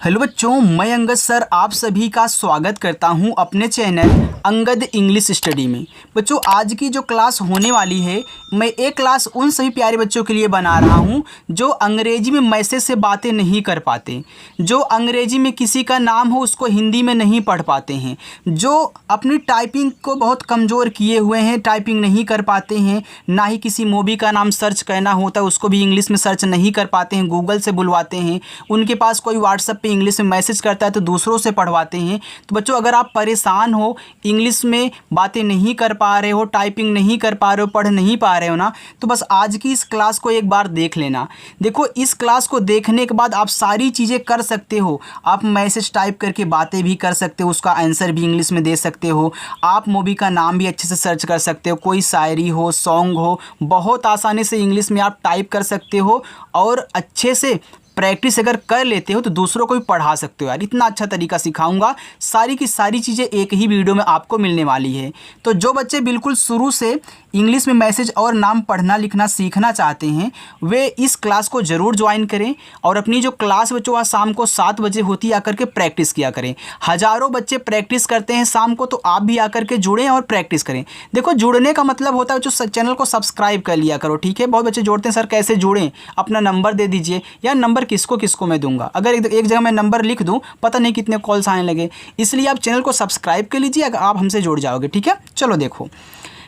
Hello बच्चों, मैं Angad sir आप सभी का स्वागत करता हूं अपने चैनल अंगद इंग्लिश स्टडी में। बच्चों, आज की जो क्लास होने वाली है, मैं एक क्लास उन सभी प्यारे बच्चों के लिए बना रहा हूं जो अंग्रेजी में मैसेज से बातें नहीं कर पाते, जो अंग्रेजी में किसी का नाम हो उसको हिंदी में नहीं पढ़ पाते हैं, जो अपनी टाइपिंग को बहुत कमज़ोर किए हुए हैं, टाइपिंग नहीं कर पाते हैं, ना ही किसी मूवी का नाम सर्च करना होता है उसको भी इंग्लिश में सर्च नहीं कर पाते हैं, गूगल से बुलवाते हैं, उनके पास कोई व्हाट्सएप पे इंग्लिश में मैसेज करता है तो दूसरों से पढ़वाते हैं। तो बच्चों, अगर आप परेशान हो, इंग्लिश में बातें नहीं कर पा रहे हो, टाइपिंग नहीं कर पा रहे हो, पढ़ नहीं पा रहे हो ना, तो बस आज की इस क्लास को एक बार देख लेना। देखो, इस क्लास को देखने के बाद आप सारी चीज़ें कर सकते हो। आप मैसेज टाइप करके बातें भी कर सकते हो, उसका आंसर भी इंग्लिश में दे सकते हो, आप मूवी का नाम भी अच्छे से सर्च कर सकते हो, कोई शायरी हो, सॉन्ग हो, बहुत आसानी से इंग्लिश में आप टाइप कर सकते हो और अच्छे से प्रैक्टिस अगर कर लेते हो तो दूसरों को भी पढ़ा सकते हो। यार, इतना अच्छा तरीका सिखाऊंगा, सारी की सारी चीज़ें एक ही वीडियो में आपको मिलने वाली है। तो जो बच्चे बिल्कुल शुरू से इंग्लिश में मैसेज और नाम पढ़ना लिखना सीखना चाहते हैं वे इस क्लास को ज़रूर ज्वाइन करें और अपनी जो क्लास बच्चों आज शाम को 7 बजे होती है आकर के प्रैक्टिस किया करें। हज़ारों बच्चे प्रैक्टिस करते हैं शाम को, तो आप भी आकर के जुड़ें और प्रैक्टिस करें। देखो, जुड़ने का मतलब होता है जो चैनल को सब्सक्राइब कर लिया करो, ठीक है। बहुत बच्चे जोड़ते हैं सर कैसे जुड़ें, अपना नंबर दे दीजिए। यार, नंबर किसको किसको मैं दूंगा, अगर एक जगह मैं नंबर लिख दूं पता नहीं कितने कॉल्स आने लगे, इसलिए आप चैनल को सब्सक्राइब कर लीजिए, अगर आप हमसे जुड़ जाओगे, ठीक है। चलो देखो,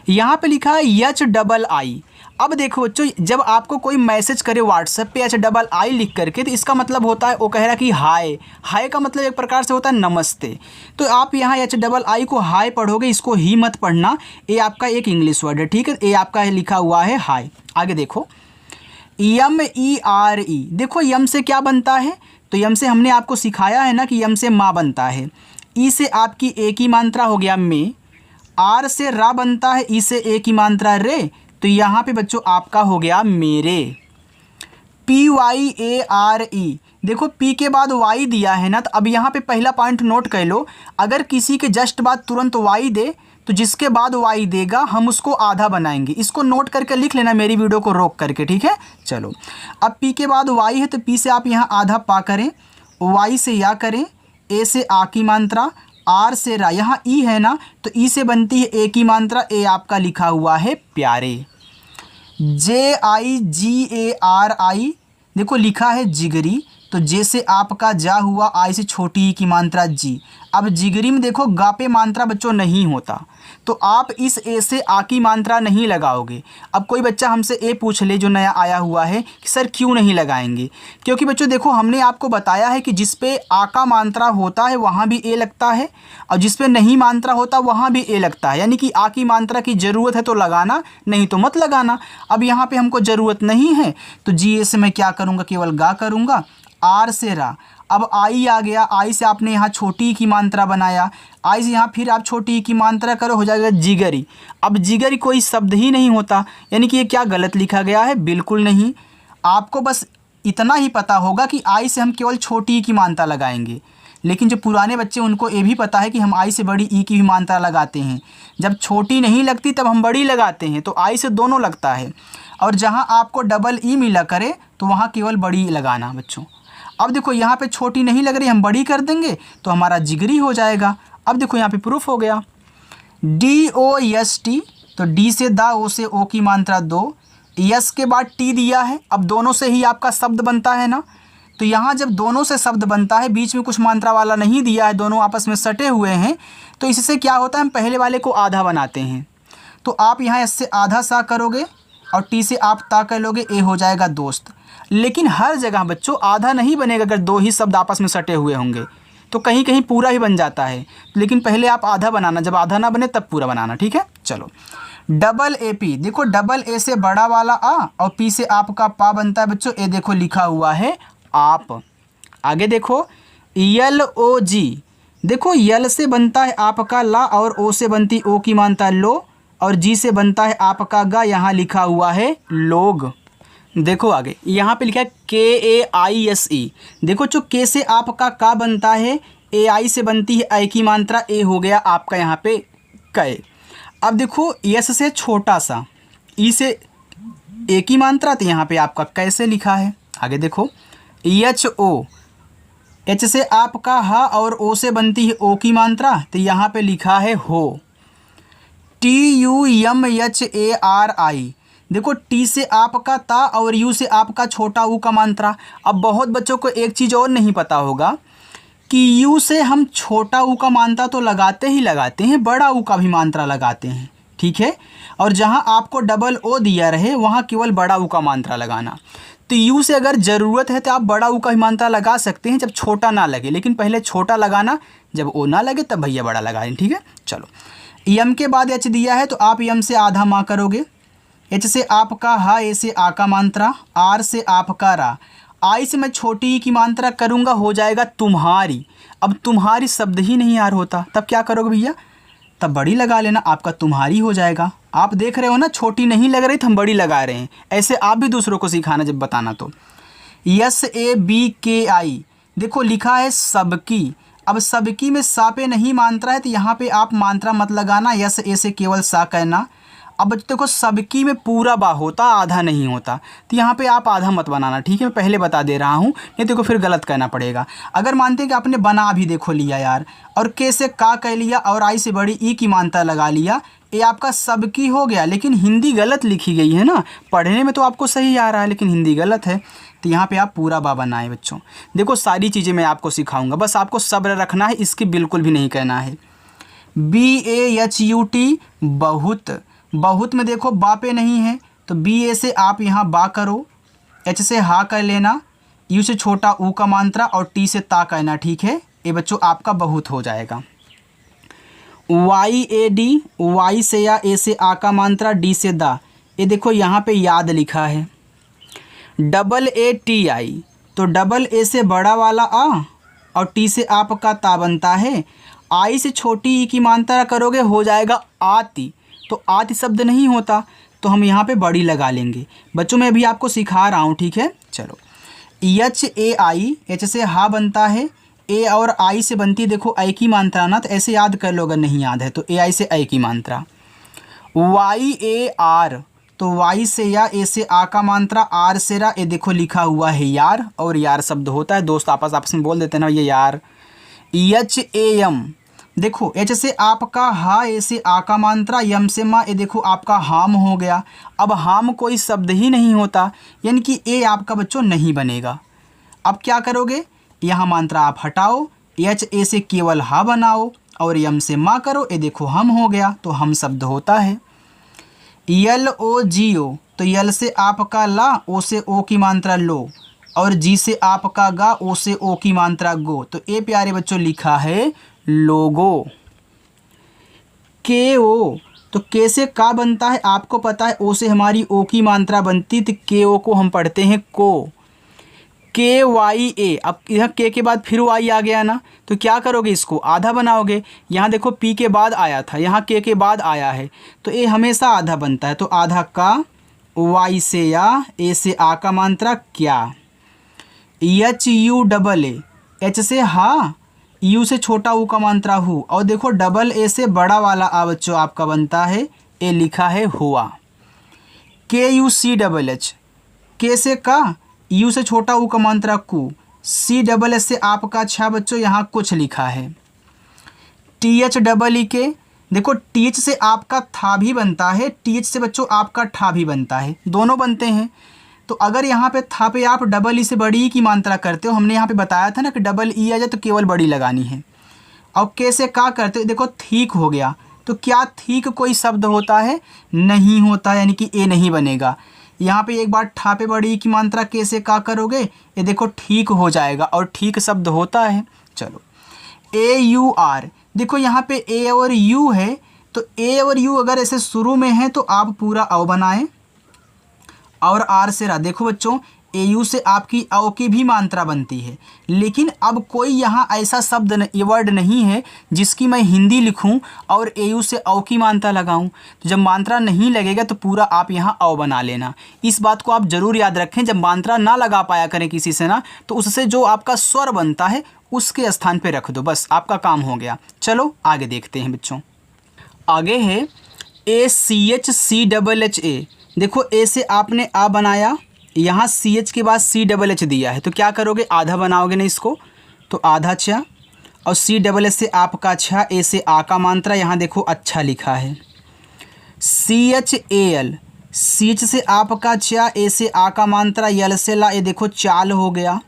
यहाँ पे लिखा है HII। अब देखो बच्चों, जब आपको कोई मैसेज करे व्हाट्सएप पे HII लिख करके, तो इसका मतलब होता है वो कह रहा कि हाय। हाय का मतलब एक प्रकार से होता है नमस्ते। तो आप यहाँ HII को हाय पढ़ोगे, इसको ही मत पढ़ना, ये आपका एक इंग्लिश वर्ड है, ठीक है। ये आपका लिखा हुआ है हाय। आगे देखो, MERE। देखो, यम से क्या बनता है, तो यम से हमने आपको सिखाया है ना कि यम से माँ बनता है, ई से आपकी एक ही मात्रा हो गया में, आर से रा बनता है, ई से एक ही मात्रा रे, तो यहाँ पे बच्चों आपका हो गया मेरे। PYARE। देखो, पी के बाद वाई दिया है ना, तो अब यहाँ पे पहला पॉइंट नोट कर लो, अगर किसी के जस्ट बाद तुरंत वाई दे तो जिसके बाद वाई देगा हम उसको आधा बनाएंगे। इसको नोट करके लिख लेना मेरी वीडियो को रोक करके, ठीक है। चलो, अब पी के बाद वाई है तो पी से आप यहाँ आधा पा करें, वाई से या करें, ए से आ की मात्रा, आर से रा, यहाँ ई है ना तो ई से बनती है ए की मात्रा, ए आपका लिखा हुआ है प्यारे। JIGARI। देखो, लिखा है जिगरी, तो जे से आपका जा हुआ, आई से छोटी की मात्रा जी। अब जिगरी में देखो गा पे मात्रा बच्चों नहीं होता, तो आप इस ए से आ की मात्रा नहीं लगाओगे। अब कोई बच्चा हमसे ए पूछ ले जो नया आया हुआ है कि सर क्यों नहीं लगाएंगे, क्योंकि बच्चों देखो हमने आपको बताया है कि जिस पे आ का मात्रा होता है वहाँ भी ए लगता है और जिस पे नहीं मात्रा होता वहाँ भी ए लगता है, यानी कि आ की मात्रा की ज़रूरत है तो लगाना, नहीं तो मत लगाना। अब यहाँ पर हमको ज़रूरत नहीं है तो जी ए से मैं क्या करूँगा, केवल गा करूँगा, आर से रा। अब आई आ गया, आई से आपने यहाँ छोटी की मात्रा बनाया, आई से यहाँ फिर आप छोटी की मात्रा करो, हो जाएगा जिगरी। अब जिगरी कोई शब्द ही नहीं होता, यानी कि ये क्या गलत लिखा गया है, बिल्कुल नहीं। आपको बस इतना ही पता होगा कि आई से हम केवल छोटी की मात्रा लगाएंगे, लेकिन जो पुराने बच्चे उनको ये भी पता है कि हम आई से बड़ी ई की भी मात्रा लगाते हैं। जब छोटी नहीं लगती तब हम बड़ी लगाते हैं, तो आई से दोनों लगता है, और जहाँ आपको डबल ई मिला करे तो वहाँ केवल बड़ी लगाना बच्चों। अब देखो, यहाँ पे छोटी नहीं लग रही, हम बड़ी कर देंगे तो हमारा जिगरी हो जाएगा। अब देखो यहाँ पे प्रूफ हो गया, DOST, तो डी से दा, ओ से ओ की मात्रा दो, यस के बाद टी दिया है, अब दोनों से ही आपका शब्द बनता है ना, तो यहाँ जब दोनों से शब्द बनता है, बीच में कुछ मात्रा वाला नहीं दिया है, दोनों आपस में सटे हुए हैं, तो इससे क्या होता है, हम पहले वाले को आधा बनाते हैं। तो आप यहाँ एस से आधा सा करोगे और टी से आप ता कर लोगे, ए हो जाएगा दोस्त। लेकिन हर जगह बच्चों आधा नहीं बनेगा, अगर दो ही शब्द आपस में सटे हुए होंगे तो कहीं कहीं पूरा ही बन जाता है, लेकिन पहले आप आधा बनाना, जब आधा ना बने तब पूरा बनाना, ठीक है। चलो, AA। देखो, डबल ए से बड़ा वाला आ और पी से आपका पा बनता है बच्चों, ए देखो लिखा हुआ है आप। आगे देखो, LOG। देखो, यल से बनता है आपका ला और ओ से बनती ओ की मात्रा लो, और जी से बनता है आपका गा, यहाँ लिखा हुआ है लोग। देखो आगे यहाँ पे लिखा है KAISE। देखो, जो के से आपका का बनता है, AI से बनती है आई की मात्रा, ए हो गया आपका यहाँ पे कै। अब देखो, यस से छोटा सा, ई से ए की मात्रा, तो यहाँ पे आपका कैसे लिखा है। आगे देखो, HO। एच से आपका हा और ओ से बनती है ओ की मात्रा, तो यहाँ पे लिखा है हो। TUMHARI, देखो टी से आपका ता और यू से आपका छोटा ऊ का मात्रा। अब बहुत बच्चों को एक चीज़ और नहीं पता होगा कि यू से हम छोटा ऊ का मात्रा तो लगाते ही लगाते हैं, बड़ा ऊ का भी मात्रा लगाते हैं, ठीक है। और जहाँ आपको डबल ओ दिया रहे वहाँ केवल बड़ा ऊ का मात्रा लगाना। तो यू से अगर ज़रूरत है तो आप बड़ा ऊ का भी मात्रा लगा सकते हैं जब छोटा ना लगे, लेकिन पहले छोटा लगाना, जब ओ ना लगे तब भैया बड़ा लगाएं, ठीक है। चलो, यम के बाद एच दिया है तो आप यम से आधा माँ करोगे। एच से आपका हा, ए से आ का मात्रा, आर से आपका रा, आई से मैं छोटी ई की मात्रा करूँगा, हो जाएगा तुम्हारी। अब तुम्हारी शब्द ही नहीं यार होता, तब क्या करोगे भैया, तब बड़ी लगा लेना, आपका तुम्हारी हो जाएगा। आप देख रहे हो ना, छोटी नहीं लग रही तो हम बड़ी लगा रहे हैं। ऐसे आप भी दूसरों को सिखाना जब बताना तो। SABKI, देखो लिखा है सबकी। अब सबकी में सा पे नहीं मात्रा है तो यहाँ पे आप मात्रा मत लगाना, यस ए से केवल सा कहना। अब देखो सबकी में पूरा बा होता, आधा नहीं होता, तो यहाँ पे आप आधा मत बनाना, ठीक है। मैं पहले बता दे रहा हूँ, नहीं देखो फिर गलत कहना पड़ेगा। अगर मानते हैं कि आपने बना भी देखो लिया यार, और के से का कह लिया और आई से बड़ी ई की मात्रा लगा लिया, ये आपका सबकी हो गया, लेकिन हिंदी गलत लिखी गई है ना। पढ़ने में तो आपको सही आ रहा है लेकिन हिंदी गलत है, तो यहाँ पे आप पूरा बा बनाएं बच्चों। देखो सारी चीज़ें मैं आपको सिखाऊंगा, बस आपको सब्र रखना है, इसकी बिल्कुल भी नहीं कहना है। BAHUT, बहुत। बहुत में देखो बा पे नहीं है तो BA से आप यहाँ बा करो, एच से हा कर लेना, यू से छोटा ऊ का मात्रा और टी से ता कहना, ठीक है। ये बच्चों आपका बहुत हो जाएगा। YAD, वाई से या, ए से आ का मात्रा, डी से दा, ये देखो यहाँ पे याद लिखा है। AATI, तो डबल ए से बड़ा वाला आ और टी से आपका ता बनता है। आई से छोटी ई की मात्रा करोगे, हो जाएगा आती, तो आति शब्द नहीं होता, तो हम यहाँ पे बड़ी लगा लेंगे। बच्चों मैं अभी आपको सिखा रहा हूँ, ठीक है। चलो, HAI, एच से हा बनता है, ए और आई से बनती है, देखो आई की मात्रा ना, तो ऐसे याद कर लो अगर नहीं याद है तो, AI से आई की मात्रा। YAR, तो वाई से या, ए से आ का मात्रा, आर से रा, ये देखो लिखा हुआ है यार, और यार शब्द होता है, दोस्त आपस में बोल देते हैं ना ये यार। HAM, देखो एच से आपका हा, ए से आ का मात्रा, यम से माँ, ये देखो आपका हाम हो गया। अब हाम कोई शब्द ही नहीं होता, यानी कि ए आपका बच्चों नहीं बनेगा। अब क्या करोगे, यहाँ मात्रा आप हटाओ, एच ए से केवल हा बनाओ और यम से माँ करो, ये देखो हम हो गया, तो हम शब्द होता है। LOGO, तो यल से आपका ला, ओ से ओ की मात्रा लो, और जी से आपका गा, ओ से ओ की मात्रा गो, तो ये प्यारे बच्चों लिखा है लोगो। KO, तो के से का बनता है, आपको पता है, ओ से हमारी ओ की मात्रा बनती, तो KO को हम पढ़ते हैं को। KYA, अब यहाँ के बाद फिर वाई आ गया ना, तो क्या करोगे, इसको आधा बनाओगे। यहाँ देखो पी के बाद आया था, यहाँ के बाद आया है, तो ए हमेशा आधा बनता है, तो आधा का, वाई से या, ए से आ का मात्रा क्या। HUAA, एच से हा, यू से छोटा ऊ का मात्रा हु, और देखो डबल ए से बड़ा वाला आ बच्चों आपका बनता है, ए लिखा है हुआ। KUCHH, के से का, यू से छोटा ऊ का मात्रा कु, CSS से आपका अच्छा बच्चों यहाँ कुछ लिखा है। THEE, देखो टीच से आपका था भी बनता है, टीच से बच्चों आपका ठा भी बनता है, दोनों बनते हैं। तो अगर यहाँ पे था पे आप डबल ई से बड़ी ई की मात्रा करते हो, हमने यहाँ पे बताया था ना कि डबल ई आ जाए तो केवल बड़ी लगानी है। और के से का करते हो, देखो ठीक हो गया, तो क्या ठीक कोई शब्द होता है, नहीं होता, यानी कि ए नहीं बनेगा। यहाँ पे एक बार ठा पे बड़ी ई की मात्रा के से का करोगे, ये देखो ठीक हो जाएगा, और ठीक शब्द होता है। चलो, AUR, देखो यहाँ पे ए और यू है, तो ए और यू अगर ऐसे शुरू में है तो आप पूरा अव बनाएं, और आर से रा, देखो बच्चों AU से आपकी अव की भी मात्रा बनती है, लेकिन अब कोई यहाँ ऐसा शब्द ये वर्ड नहीं है जिसकी मैं हिंदी लिखूं और AU से अव की मात्रा लगाऊं। तो जब मात्रा नहीं लगेगा तो पूरा आप यहाँ अव बना लेना। इस बात को आप ज़रूर याद रखें, जब मात्रा ना लगा पाया करें किसी से ना, तो उससे जो आपका स्वर बनता है उसके स्थान पे रख दो, बस आपका काम हो गया। चलो आगे देखते हैं बच्चों। आगे है ACHCHHA, देखो ए से आपने आ बनाया, यहाँ CH के बाद CHH दिया है, तो क्या करोगे, आधा बनाओगे ना इसको, तो आधा चा, और सी डबल एस से आपका अच्छा, ए से आ का मात्रा यहाँ देखो अच्छा लिखा है। C H A L, C H से आपका चा, ए से आ का मात्रा, यल से ला, ये देखो चाल हो गया।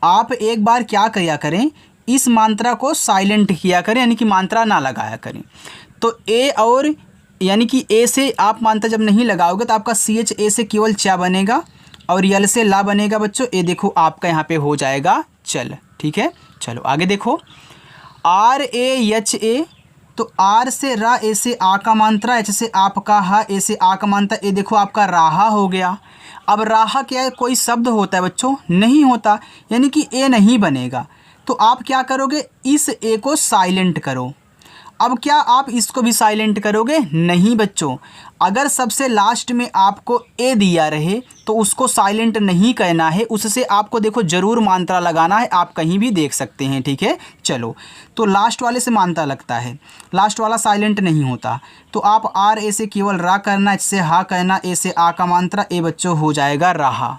आप एक बार क्या किया करें, इस मात्रा को साइलेंट किया करें, यानी कि मात्रा ना लगाया करें। तो ए और यानी कि ए से आप मात्रा जब नहीं लगाओगे तो आपका सी एच ए से केवल चा बनेगा और यल से ला बनेगा बच्चों। ये देखो आपका यहाँ पे हो जाएगा चल। ठीक है, चलो आगे देखो। आर ए एच ए, तो आर से रा, ए से आ का मात्रा, एच से आपका हा, ए से आ का मात्रा, ये देखो आपका राहा हो गया। अब राहा क्या है, कोई शब्द होता है बच्चों? नहीं होता, यानी कि ए नहीं बनेगा। तो आप क्या करोगे, इस ए को साइलेंट करो। अब क्या आप इसको भी साइलेंट करोगे? नहीं बच्चों, अगर सबसे लास्ट में आपको ए दिया रहे तो उसको साइलेंट नहीं कहना है, उससे आपको देखो ज़रूर मात्रा लगाना है। आप कहीं भी देख सकते हैं। ठीक है, चलो, तो लास्ट वाले से मात्रा लगता है, लास्ट वाला साइलेंट नहीं होता। तो आप आर ए से केवल रा करना, एच से हा कहना, ए से आ का मात्रा, ए बच्चों हो जाएगा रहा।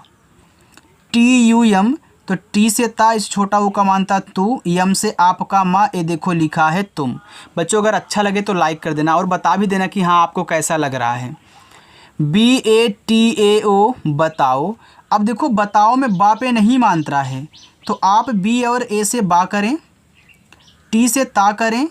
टी यू एम, तो टी से ता, इस छोटा ऊ का मानता तू, यम से आपका माँ, ये देखो लिखा है तुम। बच्चों अगर अच्छा लगे तो लाइक कर देना और बता भी देना कि हाँ आपको कैसा लग रहा है। बी ए टी ए ओ, बताओ। अब देखो बताओ में बा पे नहीं मात्रा है, तो आप बी और ए से बा करें, टी से ता करें,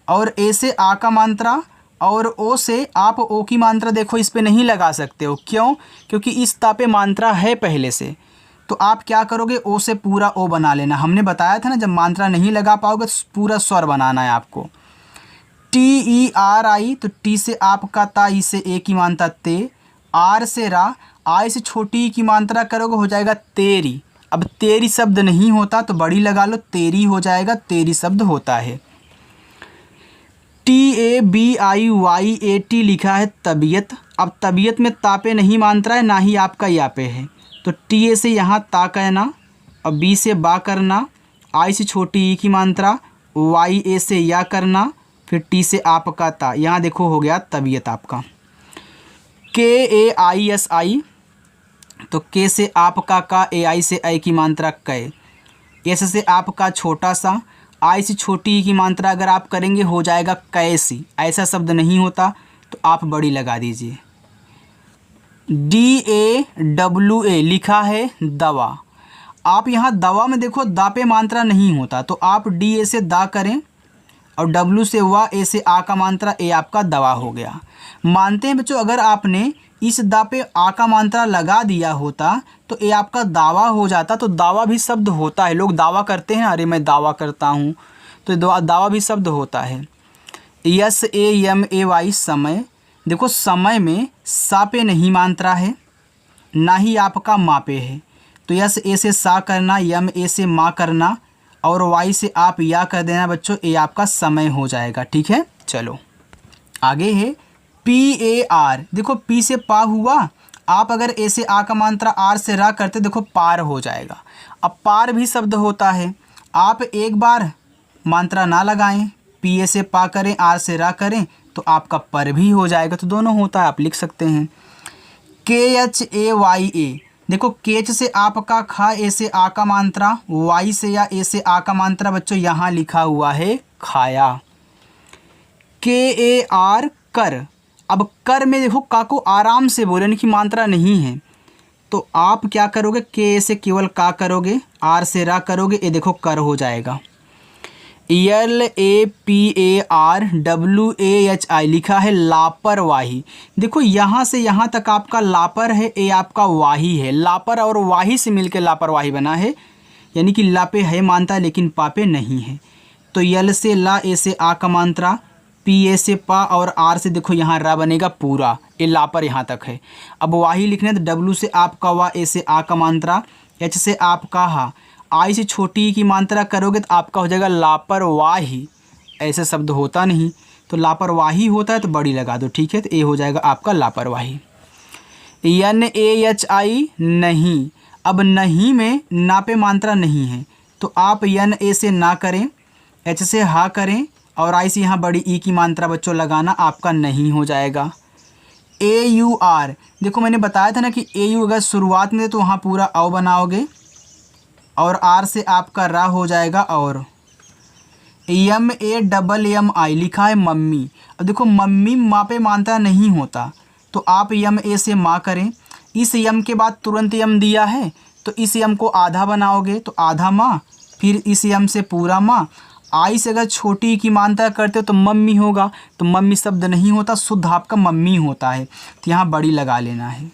और ए से आ का मात्रा, और ओ से आप ओ की मात्रा देखो इस पे नहीं लगा सकते हो। क्यों? क्योंकि इस ता पे मात्रा है पहले से। तो आप क्या करोगे, ओ से पूरा ओ बना लेना। हमने बताया था ना, जब मात्रा नहीं लगा पाओगे तो पूरा स्वर बनाना है आपको। टी ई आर आई, तो टी से आपका ता, ई से ए की मात्रा ते, आर से रा, आई से छोटी ई की मात्रा करोगे हो जाएगा तेरी। अब तेरी शब्द नहीं होता तो बड़ी लगा लो, तेरी हो जाएगा, तेरी शब्द होता है। T A B I Y A T लिखा है तबीयत। अब तबीयत में तापे नहीं मात्रा है, ना ही आपका या पे है, तो टी ए से यहाँ ता कहना, और बी से बा करना, आई से छोटी ई की मात्रा, वाई ए से या करना, फिर टी से आपका ता, यहाँ देखो हो गया तबीयत आपका। के ए आई एस आई, तो के से आपका का, ए आई से आई की मात्रा कै, एस से आपका छोटा सा, आई से छोटी ई की मात्रा अगर आप करेंगे हो जाएगा कैसी। ऐसा शब्द नहीं होता तो आप बड़ी लगा दीजिए। डी ए डब्ल्यू ए लिखा है दवा। आप यहाँ दवा में देखो दा पे मात्रा नहीं होता, तो आप डी ए से दा करें और डब्ल्यू से वा, ए से आ का मात्रा, ए आपका दवा हो गया। मानते हैं बच्चों अगर आपने इस दा पे आ का मात्रा लगा दिया होता तो ए आपका दावा हो जाता। तो दावा भी शब्द होता है, लोग दावा करते हैं, अरे मैं दावा करता हूँ, तो दावा भी शब्द होता है। S A M A Y, समय। देखो समय में सा पे नहीं मात्रा है, ना ही आपका मा पे है, तो यस ए से सा करना, यम ए से मा करना, और वाई से आप या कर देना बच्चों, ए आपका समय हो जाएगा। ठीक है, चलो आगे है पी ए आर। देखो पी से पा हुआ, आप अगर ए से आ का मात्रा, आर से रा करते देखो पार हो जाएगा। अब पार भी शब्द होता है, आप एक बार मात्रा ना लगाएं, पी ए से पा करें, आर से रा करें, तो आपका पर भी हो जाएगा। तो दोनों होता है, आप लिख सकते हैं। के एच ए वाई ए, देखो केच से आपका खा, ए से आ का मात्रा, वाई से या ए से आ का मात्रा बच्चों यहाँ लिखा हुआ है खाया। के ए आर कर। अब कर में देखो का को आराम से बोले, यानी कि मात्रा नहीं है, तो आप क्या करोगे, के ए से केवल का करोगे, आर से रा करोगे, ये देखो कर हो जाएगा। L A P A R W A H I लिखा है लापरवाही। देखो यहाँ से यहाँ तक आपका लापर है, ए आपका वाही है, लापर और वाही से मिलकर लापरवाही बना है, यानी कि ला पे है मानता लेकिन पा पे नहीं है। तो यल से ला, ए से आ का मात्रा, पी ए से पा, और आर से देखो यहाँ रा बनेगा पूरा, ए लापर यहाँ तक है। अब वाही लिखने तो डब्ल्यू से आपका वा, ए से आ का मात्रा, एच से आपका हा, आई से छोटी की मात्रा करोगे तो आपका हो जाएगा लापरवाही। ऐसे शब्द होता नहीं, तो लापरवाही होता है तो बड़ी लगा दो। ठीक है, तो ए हो जाएगा आपका लापरवाही। एन ए एच आई नहीं। अब नहीं में ना पे मात्रा नहीं है, तो आप एन ए से ना करें, एच से हा करें, और आई से यहाँ बड़ी ई की मात्रा बच्चों लगाना, आपका नहीं हो जाएगा। ए यू आर, देखो मैंने बताया था ना कि ए यू अगर शुरुआत में तो वहाँ पूरा औ बनाओगे, और आर से आपका रा हो जाएगा और MAMMI लिखा है मम्मी। अब देखो मम्मी माँ पे मात्रा नहीं होता तो आप MA से माँ करें। इस यम के बाद तुरंत यम दिया है तो इस यम को आधा बनाओगे तो आधा माँ, फिर इस यम से पूरा माँ। आई से अगर छोटी की मात्रा करते हो तो मम्मी होगा, तो मम्मी शब्द नहीं होता, शुद्ध आपका मम्मी होता है, तो यहाँ बड़ी लगा लेना है।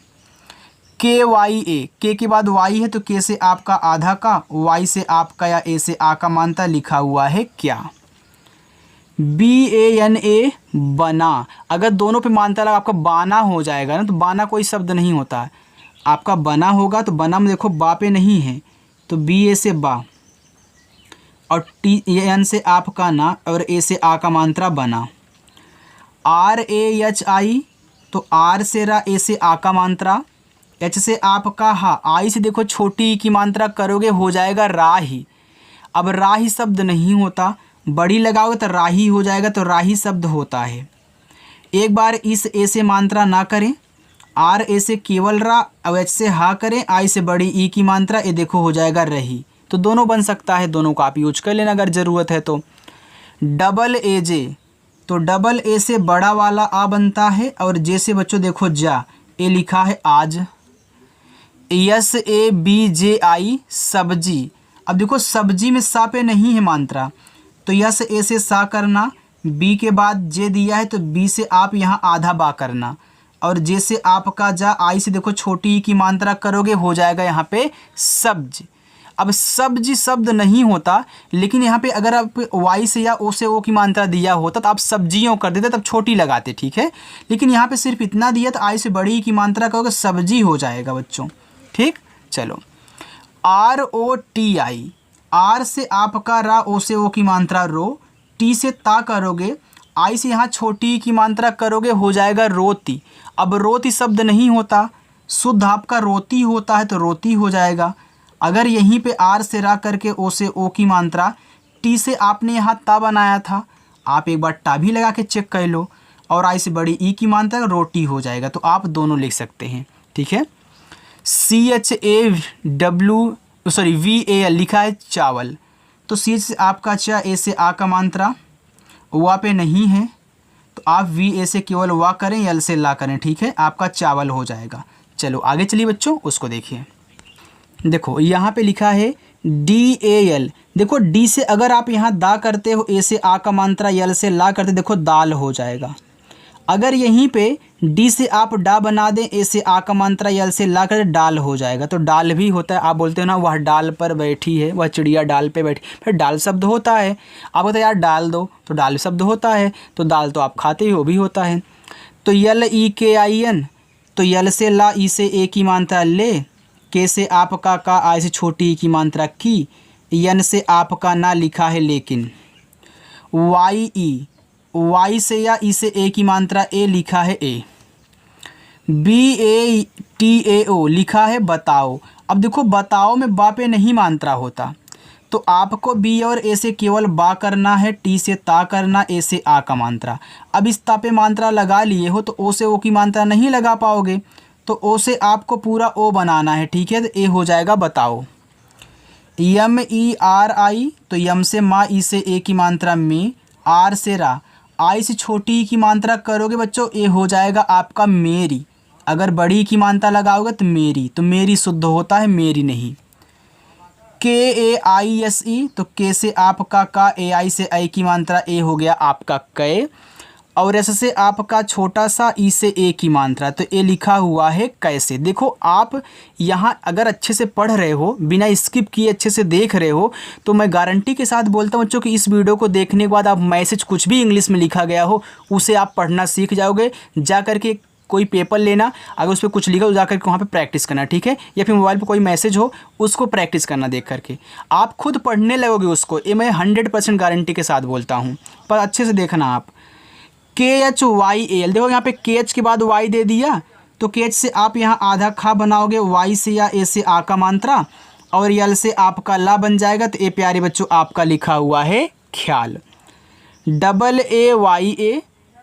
KYA, के के बाद वाई है तो के से आपका आधा का, वाई से आपका या ए से आ का मात्रा लिखा हुआ है क्या। BANA बना, अगर दोनों पे मात्रा लगा आपका बाना हो जाएगा ना, तो बाना कोई शब्द नहीं होता है, आपका बना होगा। तो बना में देखो बा पे नहीं है तो BA से बा, और TAN से आपका ना, और ए से आ का मात्रा बना। RAHI तो आर से रा, ए से आ का मात्रा, एच से आपका हा, आई से देखो छोटी की मात्रा करोगे हो जाएगा राही। अब राही शब्द नहीं होता, बड़ी लगाओगे तो राही हो जाएगा, तो राही शब्द होता है। एक बार इस ए से मात्रा ना करें, आर ए से केवल रा, अब एच से हा करें, आई से बड़ी ई की मात्रा, ये देखो हो जाएगा रही। तो दोनों बन सकता है, दोनों का आप यूज कर लेना अगर ज़रूरत है तो। AAJ तो डबल ए से बड़ा वाला आ बनता है, और जे से बच्चों देखो जा, ए लिखा है आज। SABJI सब्जी, अब देखो सब्जी में सा पे नहीं है मात्रा, तो यस ए से सा करना, बी के बाद जे दिया है तो बी से आप यहाँ आधा बा करना, और जे से आपका जा, आई से देखो छोटी की मात्रा करोगे हो जाएगा यहाँ पे सब्ज। अब सब्जी शब्द नहीं होता, लेकिन यहाँ पे अगर आप वाई से या ओ से ओ की मात्रा दिया होता तो आप सब्जियों कर देते, तब छोटी लगाते, ठीक है। लेकिन यहाँ पे सिर्फ इतना दिया तो आई से बड़ी की मात्रा करोगे सब्जी हो जाएगा बच्चों, ठीक। चलो ROTI, आर से आपका रा, ओ से ओ की मात्रा रो, टी से ता करोगे, आई से यहाँ छोटी की मात्रा करोगे हो जाएगा रोती। अब रोती शब्द नहीं होता, शुद्ध आपका रोती होता है, तो रोती हो जाएगा। अगर यहीं पे आर से रा करके ओ से ओ की मात्रा, टी से आपने यहाँ ता बनाया था, आप एक बार टा भी लगा के चेक कर लो, और आई से बड़ी ई की मात्रा रोटी हो जाएगा, तो आप दोनों लिख सकते हैं, ठीक है। VAL लिखा है चावल, तो CH से आपका चा, ए से आ का मात्रा, वा पे नहीं है तो आप VA से केवल वा करें, यल से ला करें, ठीक है, आपका चावल हो जाएगा। चलो आगे चलिए बच्चों, उसको देखिए। देखो यहाँ पे लिखा है DAL, देखो डी से अगर आप यहाँ दा करते हो, ए से आ का मात्रा, यल से ला करते, देखो दाल हो जाएगा। अगर यहीं पे डी से आप डा बना दें, ए से आ का मात्रा, यल से ला कर डाल हो जाएगा, तो डाल भी होता है। आप बोलते हो ना वह डाल पर बैठी है, वह चिड़िया डाल पे बैठी, फिर डाल शब्द होता है। आप बोलते यार डाल दो, तो डाल शब्द होता है, तो दाल तो आप खाते हो भी होता है। तो LEKIN, तो यल से ला, ई से ए की मात्रा ले, के से आपका का, आई से छोटी ई की मात्रा की, यन से आपका ना लिखा है लेकिन। YE, वाई से या ई से ए की मात्रा, ए लिखा है ए। BATAO लिखा है बताओ। अब देखो बताओ में बा पे नहीं मात्रा होता, तो आपको बी और ए से केवल बा करना है, टी से ता करना, ए से आ का मात्रा। अब इस ता पे मात्रा लगा लिए हो तो ओ से ओ की मात्रा नहीं लगा पाओगे, तो ओ से आपको पूरा ओ बनाना है, ठीक है, तो ए हो जाएगा बताओ। MERI, तो यम से माँ, ई से ए की मात्रा में, आर से रा, आई से छोटी की मात्रा करोगे बच्चों, ए हो जाएगा आपका मेरी। अगर बड़ी की मात्रा लगाओगे तो मेरी, तो मेरी शुद्ध होता है, मेरी नहीं। KAISE, तो के से आपका का, ए आई से आई की मात्रा, ए हो गया आपका कै, और एस से आपका छोटा सा, ई से ए की मात्रा, तो ए लिखा हुआ है कैसे। देखो आप यहाँ अगर अच्छे से पढ़ रहे हो, बिना स्किप किए अच्छे से देख रहे हो, तो मैं गारंटी के साथ बोलता हूँ बच्चों कि इस वीडियो को देखने के बाद आप मैसेज कुछ भी इंग्लिश में लिखा गया हो उसे आप पढ़ना सीख जाओगे। जा करके कोई पेपर लेना, अगर उस पर कुछ लिखा हो जा करके वहाँ पे प्रैक्टिस करना, ठीक है, या फिर मोबाइल पे कोई मैसेज हो उसको प्रैक्टिस करना, देख करके आप खुद पढ़ने लगोगे उसको, ये मैं 100% गारंटी के साथ बोलता हूँ, पर अच्छे से देखना आप। KHYAL, देखो यहाँ पे KH के बाद Y दे दिया, तो KH से आप यहाँ आधा खा बनाओगे, Y से या A से आ का मात्रा, और यल से आपका ला बन जाएगा, तो ए प्यारे बच्चों आपका लिखा हुआ है ख्याल। AAYA,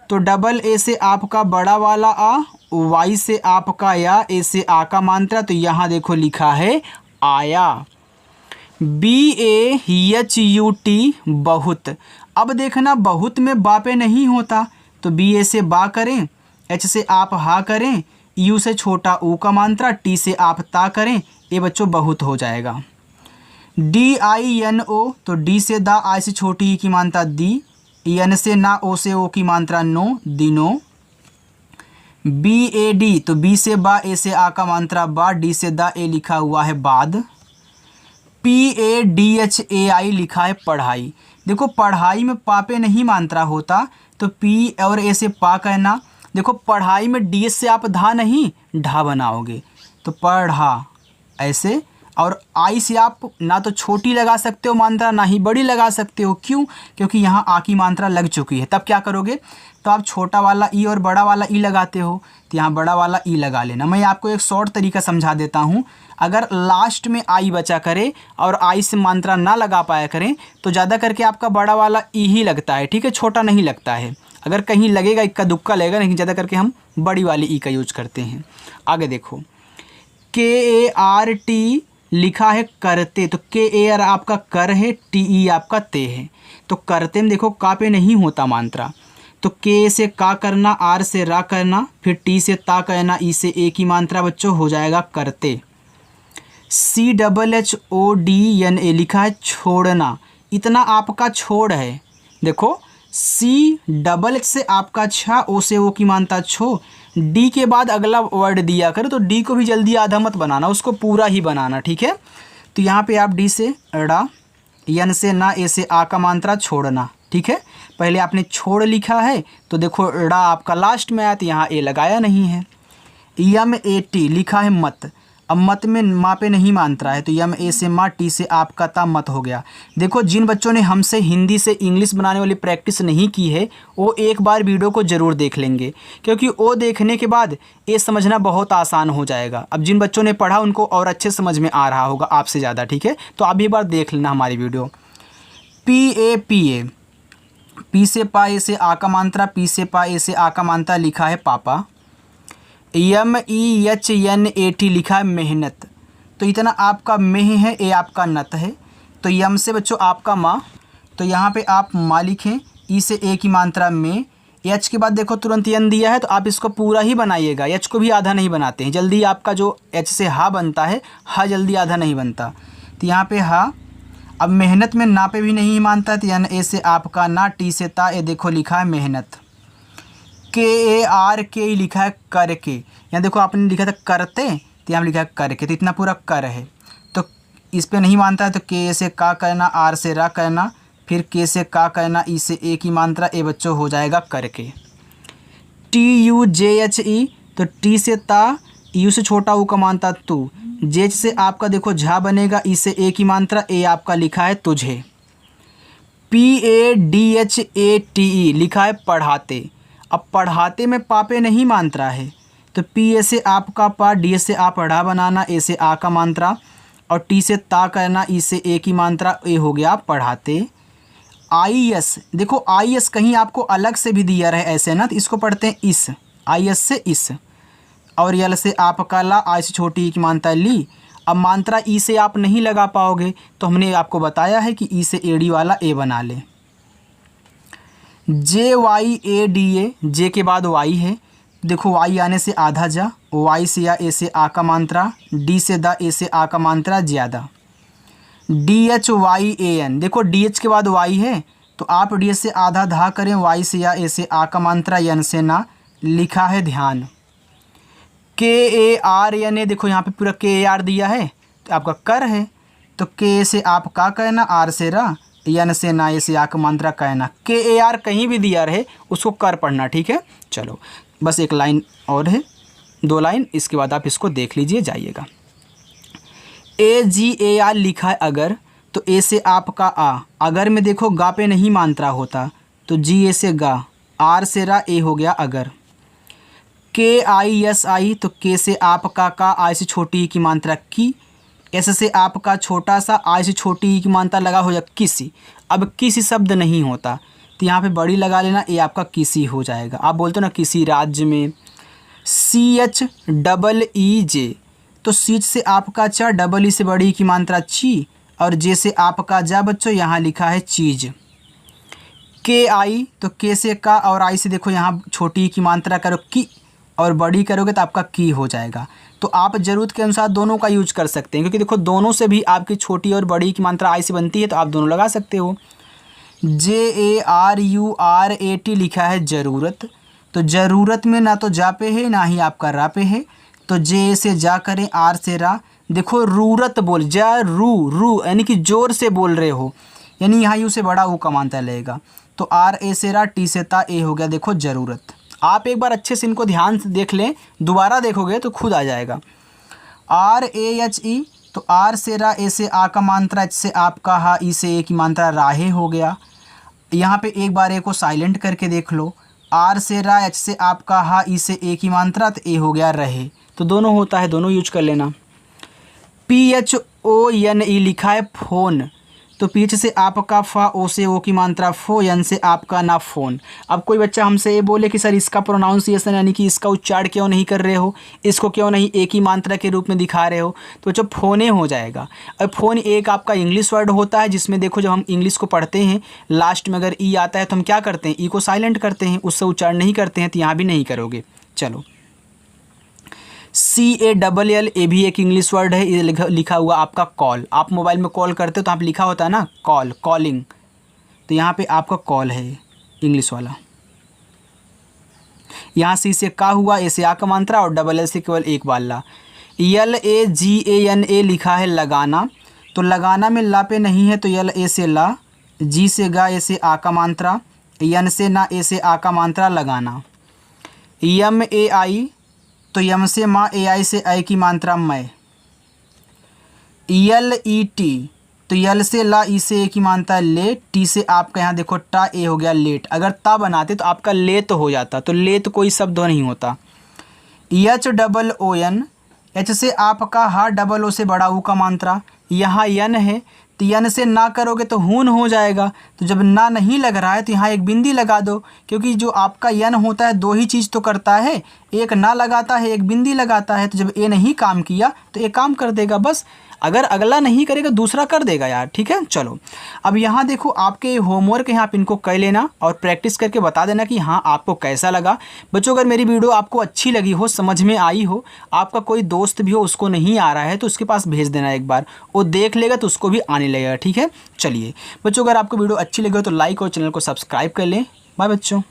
तो डबल ए से आपका बड़ा वाला आ, वाई से आपका या, ए से आ का मात्रा, तो यहाँ देखो लिखा है आया। BAHUT बहुत। अब देखना बहुत में बा पे नहीं होता, तो BA से बा करें, H से आप हा करें, U से छोटा ऊ का मात्रा, T से आप ता करें, ये बच्चों बहुत हो जाएगा। DINO तो D से दा, I से छोटी ई की मात्रा दी, N से ना, O से ओ की मात्रा नो, दिनो। BAD तो B से बा, A से आ का मात्रा बा, D से दा, ए लिखा हुआ है बाद। PADHAI लिखा है पढ़ाई। देखो पढ़ाई में पा पे नहीं मात्रा होता, तो P और A से पा कहना। देखो पढ़ाई में DS से आप धा नहीं ढा बनाओगे, तो पढ़ा ऐसे। और आई से आप ना तो छोटी लगा सकते हो मात्रा, ना ही बड़ी लगा सकते हो। क्यों? क्योंकि यहाँ आ की मात्रा लग चुकी है। तब क्या करोगे? तो आप छोटा वाला ई और बड़ा वाला ई लगाते हो, तो यहाँ बड़ा वाला ई लगा लेना। मैं आपको एक शॉर्ट तरीका समझा देता हूँ। अगर लास्ट में आई बचा करे और आई से मात्रा ना लगा पाया करें, तो ज़्यादा करके आपका बड़ा वाला ई ही लगता है, ठीक है, छोटा नहीं लगता है। अगर कहीं लगेगा इक्का दुक्का लगेगा, लेकिन ज़्यादा करके हम बड़ी वाली ई का यूज करते हैं। आगे देखो KART लिखा है करते, तो KAR आपका कर है, TE आपका ते है। तो करते में देखो का पे नहीं होता मात्रा, तो K से का करना, R से रा करना, फिर T से ता कहना, E से ए की मात्रा बच्चों हो जाएगा करते। CHHODNA लिखा है छोड़ना, इतना आपका छोड़ है। देखो CHH से आपका छा, O से ओ की मात्रा छो, D के बाद अगला वर्ड दिया करो, तो D को भी जल्दी आधा मत बनाना, उसको पूरा ही बनाना, ठीक है। तो यहाँ पे आप D से ड़ा, N से ना, A से आ का मात्रा छोड़ना, ठीक है। पहले आपने छोड़ लिखा है, तो देखो ड़ा आपका लास्ट में आया, तो यहाँ ए लगाया नहीं है। MAT लिखा है मत। अब मत में माँ पे नहीं मात्रा है, तो MA से माँ, T से आपका ता मत हो गया। देखो जिन बच्चों ने हमसे हिंदी से इंग्लिश बनाने वाली प्रैक्टिस नहीं की है, वो एक बार वीडियो को ज़रूर देख लेंगे, क्योंकि वो देखने के बाद ये समझना बहुत आसान हो जाएगा। अब जिन बच्चों ने पढ़ा उनको और अच्छे समझ में आ रहा होगा आपसे ज़्यादा, ठीक है। तो आप भी एक बार देख लेना हमारी वीडियो। PAPA, P से पा, ए से आ का मात्रा, P से पा, ए से आ का मात्रा लिखा है पापा। MEHNAT लिखा है मेहनत, तो इतना आपका मेह है, ए आपका नत है। तो यम से बच्चों आपका माँ, तो यहाँ पे आप माँ लिखें, ई से ए की मात्रा में, एच के बाद देखो तुरंत यन दिया है, तो आप इसको पूरा ही बनाइएगा, एच को भी आधा नहीं बनाते हैं जल्दी। आपका जो एच से हा बनता है, हा जल्दी आधा नहीं बनता, तो यहाँ पे हा। अब मेहनत में ना पे भी नहीं मानता, तो यानी ए से आपका ना, टी से ता, ए देखो लिखा है मेहनत। KARK लिखा है करके, यहाँ देखो आपने लिखा था करते, तो यहाँ लिखा है करके, तो इतना पूरा कर है। तो इस पे नहीं मानता है, तो K से का करना, R से रा करना, फिर K से का करना, E से ए की मात्रा, ए बच्चों हो जाएगा करके। TUJHE तो T से ता, U से छोटा ऊ का मात्रा तू, जेच से आपका देखो झा बनेगा, ई से ए की मात्रा, ए आपका लिखा है तुझे। PADHATE लिखा है पढ़ाते। अब पढ़ाते में पापे नहीं मात्रा है, तो P से आपका पा, D से आप पढ़ा बनाना, ए से आ का मात्रा, और T से ता करना, ई से ए की मात्रा, ए हो गया पढ़ाते। IS देखो IS कहीं आपको अलग से भी दिया रहे ऐसे ना, तो इसको पढ़ते हैं इस, IS से इस, और यल से आपका ला, आई से छोटी ई की मात्रा ली। अब मात्रा ई से आप नहीं लगा पाओगे, तो हमने आपको बताया है कि ई से एडी वाला ए बना ले। JYADA, जे के बाद वाई है, देखो वाई आने से आधा जा, वाई से या ए से आ का मात्रा, डी से दा, ए से आ का मात्रा ज़्यादा। DHYAN देखो DH के बाद वाई है, तो आप डी से आधा धा करें, वाई से या ए से आ का मात्रा, यन से ना, लिखा है ध्यान। KARNA देखो यहाँ पे पूरा KAR दिया है, तो आपका कर है, तो K से आप का कहना, R से रा, यन से ना, ए से आ का मात्रा कहना। KAR कहीं भी दिया रहे उसको कर पढ़ना, ठीक है। चलो बस एक लाइन और है, 2 लाइन, इसके बाद आप इसको देख लीजिए जाइएगा। AGAR लिखा है अगर, तो ए से आपका आ, अगर में देखो गा पे नहीं मात्रा होता, तो GA से गा, R से रा, ए हो गया अगर। KISI तो के से आपका का, आई से छोटी की मात्रा की, एस से आपका छोटा सा, आई से छोटी की मात्रा लगा हो जाए किसी। अब किसी शब्द नहीं होता, तो यहाँ पे बड़ी लगा लेना, ये आपका किसी हो जाएगा। आप बोलते हो ना किसी राज्य में। CHEEJ तो सीच से आपका चा, डबल ई से बड़ी की मात्रा ची, और जे से आपका जा बच्चों, यहाँ लिखा है चीज़। के आई, तो के से का और आई से देखो यहाँ छोटी की मात्रा करो की और बड़ी करोगे तो आपका की हो जाएगा। तो आप ज़रूरत के अनुसार दोनों का यूज कर सकते हैं, क्योंकि देखो दोनों से भी आपकी छोटी और बड़ी की मात्रा आई से बनती है, तो आप दोनों लगा सकते हो। JARURAT लिखा है ज़रूरत, तो ज़रूरत में ना तो जा पे है ना ही आपका रा पे है, तो जे से जा करें, आर से रा। देखो रूरत बोल, जा रू यानी कि जोर से बोल रहे हो, यानी यहाँ यू से बड़ा ऊ का मात्रा लगेगा। तो आर ए से रा, टी से ता, ए हो गया देखो ज़रूरत। आप एक बार अच्छे से इनको ध्यान से देख लें, दोबारा देखोगे तो खुद आ जाएगा। RAHE, तो आर से रा, ए से आ का मात्रा, एच से आपका हा, ई से ए की मात्रा राहे हो गया। यहाँ पे एक बार ए को साइलेंट करके देख लो, आर से रा, एच से आपका हा, ई से ए की मात्रा, तो ए हो गया रहे। तो दोनों होता है, दोनों यूज कर लेना। PHONE लिखा है फोन, तो पीछे से आपका फा, ओ से ओ की मात्रा फो, यन से आपका ना फोन। अब कोई बच्चा हमसे ये बोले कि सर इसका प्रोनाउंसिएशन यानी कि इसका उच्चारण क्यों नहीं कर रहे हो, इसको क्यों नहीं एक ही मात्रा के रूप में दिखा रहे हो, तो बच्चों फोने हो जाएगा। अब फोन एक आपका इंग्लिश वर्ड होता है, जिसमें देखो जब हम इंग्लिश को पढ़ते हैं लास्ट में अगर ई आता है तो हम क्या करते हैं, ई को साइलेंट करते हैं, उससे उच्चारण नहीं करते हैं, तो यहाँ भी नहीं करोगे। चलो, CALL, ये भी एक इंग्लिश वर्ड है, ये लिखा हुआ आपका कॉल। आप मोबाइल में कॉल करते हो तो आप लिखा होता है ना कॉल, कॉलिंग, तो यहाँ पे आपका कॉल है इंग्लिश वाला। यहाँ C से का हुआ, ए से आ का मात्रा और LL से केवल एक बार ला। LAGANA लिखा है लगाना, तो लगाना में ला पे नहीं है, तो LA से ला, जी से गा, ए से आ का मात्रा, यन से ना, ए से आ का मात्रा लगाना। MAI, तो यम से माँ, AI से आई की मात्रा मैं। LET, तो यल से ला, ई से ए की मात्रा ले, टी से आपका यहाँ देखो टा, ए हो गया लेट। अगर ता बनाते तो आपका ले तो हो जाता, तो ले तो कोई शब्द नहीं होता। HOON, एच से आपका हा, डबल ओ से बड़ा ऊ का मात्रा, यहाँ यन है, तो यन से ना करोगे तो हून हो जाएगा। तो जब ना नहीं लग रहा है तो यहाँ एक बिंदी लगा दो, क्योंकि जो आपका यन होता है दो ही चीज़ तो करता है, एक ना लगाता है, एक बिंदी लगाता है। तो जब ए नहीं काम किया तो ए काम कर देगा बस, अगर अगला नहीं करेगा दूसरा कर देगा यार, ठीक है। चलो, अब यहाँ देखो आपके होमवर्क हैं, आप इनको कर लेना और प्रैक्टिस करके बता देना कि हाँ आपको कैसा लगा। बच्चों अगर मेरी वीडियो आपको अच्छी लगी हो, समझ में आई हो, आपका कोई दोस्त भी हो उसको नहीं आ रहा है तो उसके पास भेज देना, एक बार वो देख लेगा तो उसको भी आने लगेगा, ठीक है। चलिए बच्चों, अगर आपको वीडियो अच्छी लगी हो तो लाइक और चैनल को सब्सक्राइब कर लें। बाय बच्चों।